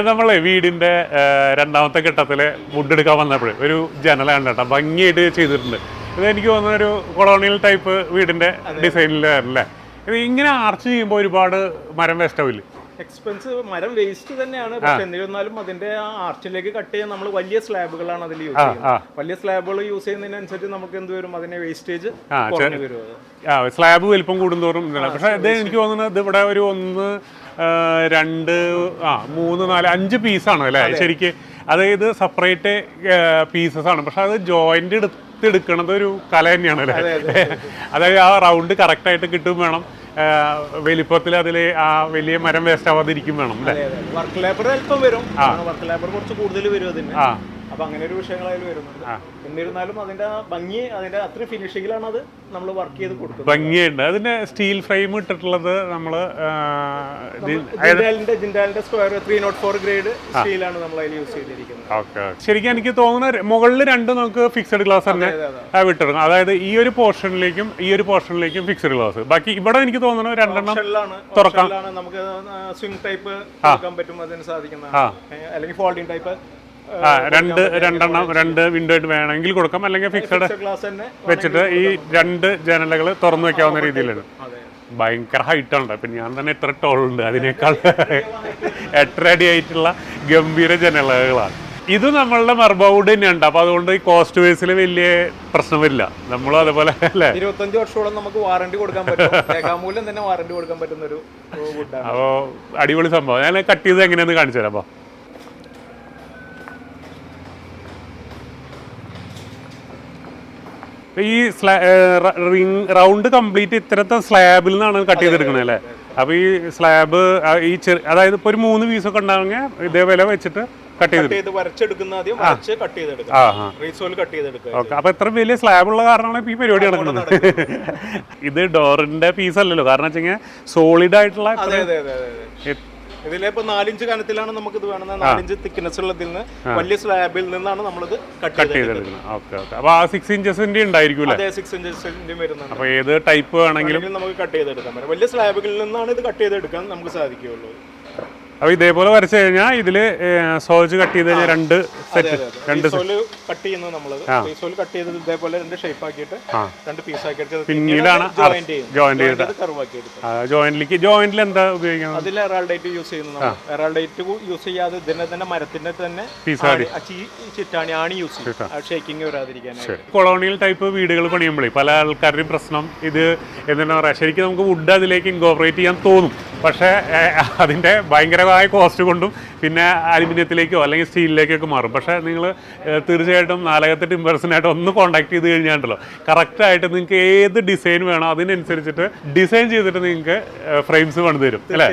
നമ്മളെ വീടിന്റെ രണ്ടാമത്തെ ഘട്ടത്തില് വുഡ് എടുക്കാൻ വന്നപ്പോഴേ ഒരു ജനലാണ് കേട്ടോ, ഭംഗിയായിട്ട് ചെയ്തിട്ടുണ്ട്. ഇത് എനിക്ക് തോന്നുന്ന ഒരു കൊളോണിയൽ ടൈപ്പ് വീടിന്റെ ഡിസൈനിലല്ലേ. ഇത് ഇങ്ങനെ ആർച്ച് ചെയ്യുമ്പോൾ ഒരുപാട് മരം വേസ്റ്റ് ആവില്ലേ? എക്സ്പെൻസ് മരം വേസ്റ്റ് തന്നെയാണ്, പക്ഷെ എന്നിരുന്നാലും അതിന്റെ ആ ആർച്ചിലേക്ക് കട്ട് ചെയ്യാൻ നമ്മൾ വലിയ സ്ലാബുകളാണ് അതിൽ യൂസ് ചെയ്യുന്നത്. വലിയ സ്ലാബുകൾ യൂസ് ചെയ്യുന്നതിനനുസരിച്ച് നമുക്ക് എന്ത് വരും, അതിന്റെ വേസ്റ്റേജ് വരും. സ്ലാബ് വലിപ്പം കൂടുന്തോറും. പക്ഷെ ഇത് എനിക്ക് തോന്നുന്നത് ഇത് ഇവിടെ ഒരു 1, 2, 3, 4, 5 പീസാണ് അല്ലേ ശരിക്ക്. അതായത് സെപ്പറേറ്റ് പീസസ് ആണ്, പക്ഷെ അത് ജോയിന്റ് എടുക്കണത് ഒരു കല തന്നെയാണ് അല്ലേ. അതായത് ആ റൗണ്ട് കറക്റ്റായിട്ട് കിട്ടും വേണം, വലിപ്പത്തിൽ അതിൽ ആ വലിയ മരം വേസ്റ്റ് ആവാതിരിക്കും വേണം. വർക്ക് ലേബർ അല്പം വരും, വർക്ക് ലേബർ കുറച്ച് കൂടുതൽ വരും അതിന്. അപ്പൊ അങ്ങനെ ഒരു വിഷയങ്ങൾ അതിൽ വരുന്നുണ്ട്. എന്നിരുന്നാലും അതിന്റെ ഭംഗി, അതിന്റെ അത്ര ഫിനിഷിങ്ങിലാണ് അത് നമ്മൾ വർക്ക് ചെയ്ത് കൊടുക്കുന്നത്. ഭംഗിയുണ്ട്. അതിന്റെ സ്റ്റീൽ ഫ്രെയിം ഇട്ടിട്ടുള്ളത് നമ്മള് ജിൻഡാലിന്റെ സ്ക്വയർ 304 ഗ്രേഡ് സ്റ്റീലാണ് നമ്മൾ അതിൽ യൂസ് ചെയ്തിരിക്കുന്നത്. ശരിക്കും എനിക്ക് തോന്നുന്നു മുകളിൽ 2 നമുക്ക് ഫിക്സഡ് ഗ്ലാസ് തന്നെ വിട്ടിറങ്ങും. അതായത് ഈ ഒരു പോർഷനിലേക്കും ഫിക്സഡ് ഗ്ലാസ്. ബാക്കി ഇവിടെ എനിക്ക് തോന്നുന്നു 2 തുറക്കാം. നമുക്ക് സ്വിംഗ് ടൈപ്പ് തുറക്കാൻ പറ്റും, അതിന് സാധിക്കുന്നതാണ്. അല്ലെങ്കിൽ ഫോൾഡിംഗ് ടൈപ്പ് 2 വിൻഡോ ആയിട്ട് വേണമെങ്കിൽ കൊടുക്കാം, അല്ലെങ്കിൽ ഫിക്സഡ് വെച്ചിട്ട് ഈ 2 ജനലുകൾ തുറന്നു വെക്കാവുന്ന രീതിയിലാണ്. ഭയങ്കര ഹൈറ്റ് ആണ്. പിന്നെ ഞാൻ തന്നെ എത്ര ടോളുണ്ട്, അതിനേക്കാൾ 8 അടി ആയിട്ടുള്ള ഗംഭീര ജനലുകളാണ്. ഇത് നമ്മളുടെ മർബൗഡ് തന്നെയുണ്ട്. അപ്പൊ അതുകൊണ്ട് ഈ കോസ്റ്റ് ബേസിൽ വലിയ പ്രശ്നം വരില്ല. നമ്മളും അതുപോലെ അല്ലേ, 25 വർഷത്തോളം നമുക്ക് വാറണ്ടി കൊടുക്കാൻ പറ്റും. രേഖാമൂല്യം തന്നെ വാറണ്ടി കൊടുക്കാൻ പറ്റുന്ന ഒരു വുഡാണ്. അപ്പോ അടിപൊളി സംഭവം. ഞാൻ കട്ട് ചെയ്ത് എങ്ങനെയാന്ന് കാണിച്ചു തരാം. അപ്പൊ ഈ റൗണ്ട് കംപ്ലീറ്റ് ഇത്തരത്തെ സ്ലാബിൽ നിന്നാണ് കട്ട് ചെയ്തെടുക്കുന്നത് അല്ലേ. അപ്പൊ ഈ സ്ലാബ് ഈ അതായത് ഇപ്പൊ ഒരു 3 പീസൊക്കെ ഉണ്ടാവുമെങ്കിൽ ഇതേപോലെ വെച്ചിട്ട് കട്ട് ചെയ്ത് അപ്പൊ എത്ര വലിയ സ്ലാബ് ഉള്ള കാരണമാണ് ഇപ്പൊ ഈ പരിപാടി നടക്കുന്നത്. ഇത് ഡോറിന്റെ പീസ് അല്ലല്ലോ, കാരണം വെച്ചാൽ സോളിഡ് ആയിട്ടുള്ള ഇതിലിപ്പോ 4 ഇഞ്ച് കനത്തിലാണ് നമുക്ക് ഇത് വേണമെന്ന്. 4 ഇഞ്ച് തിക്നെസ് ഉള്ളതിൽ നിന്ന് വലിയ സ്ലാബിൽ നിന്നാണ് നമ്മളിത് കട്ട് ചെയ്തെടുക്കുന്നത്. അപ്പൊ ആ 6 ഇഞ്ചസിന്റെ ഉണ്ടായിരിക്കും. അതെ, 6 ഇഞ്ചസിന്റെ വരുന്നുണ്ട്. അപ്പൊ ഏത് ടൈപ്പ് വേണമെങ്കിലും നമുക്ക് കട്ട് ചെയ്തെടുക്കാൻ പറ്റും. വലിയ സ്ലാബുകളിൽ നിന്നാണ് ഇത് കട്ട് ചെയ്തെടുക്കാൻ നമുക്ക് സാധിക്കുകയുള്ളൂ. അപ്പൊ ഇതേപോലെ വരച്ചു കഴിഞ്ഞാൽ ഇതില് സോജ് കട്ട് ചെയ്ത് കഴിഞ്ഞാൽ 2 സെറ്റ് കട്ട് ചെയ്യുന്നത് നമ്മളത് കട്ട് ചെയ്ത് ഇതേപോലെ 2 ഷേപ്പ് ആക്കിയിട്ട് 2 പീസ് ആക്കിയിട്ട് പിന്നീടാണ് ജോയിന്റ് ചെയ്തിട്ട്. ജോയിന്റിൽ എന്താ ഉപയോഗിക്കുന്നത്? അതിൽ എറാൾഡൈറ്റ് യൂസ് ചെയ്യുന്നത്. എറാൾഡൈറ്റ് യൂസ് ചെയ്യാതെ ഇതിന്റെ തന്നെ മരത്തിന്റെ തന്നെ ചിറ്റാണി ആണി യൂസ് ചെയ്യും, ഷേക്കിങ് വരാതിരിക്കാനായിട്ട്. കൊളോണിയൽ ടൈപ്പ് വീടുകൾ പണിയുമ്പോഴേ പല ആൾക്കാരുടെയും പ്രശ്നം ഇത് എന്താ പറയാ, ശരിക്കും നമുക്ക് വുഡ് അതിലേക്ക് ഇൻകോർപ്പറേറ്റ് ചെയ്യാൻ തോന്നും. പക്ഷേ അതിന്റെ ഭയങ്കരമായ കോസ്റ്റ് കൊണ്ടും പിന്നെ അലുമിനിയത്തിലേക്കോ അല്ലെങ്കിൽ സ്റ്റീലിലേക്കൊക്കെ മാറും. പക്ഷേ നിങ്ങൾ തീർച്ചയായിട്ടും നാലകത്തെ ടിമ്പേഴ്സിനായിട്ട് ഒന്ന് കോൺടാക്ട് ചെയ്ത് കഴിഞ്ഞാണ്ടല്ലോ, കറക്റ്റായിട്ട് നിങ്ങൾക്ക് ഏത് ഡിസൈൻ വേണോ അതിനനുസരിച്ചിട്ട് ഡിസൈൻ ചെയ്തിട്ട് നിങ്ങൾക്ക് ഫ്രെയിംസ് പണിത് തരും അല്ലേ.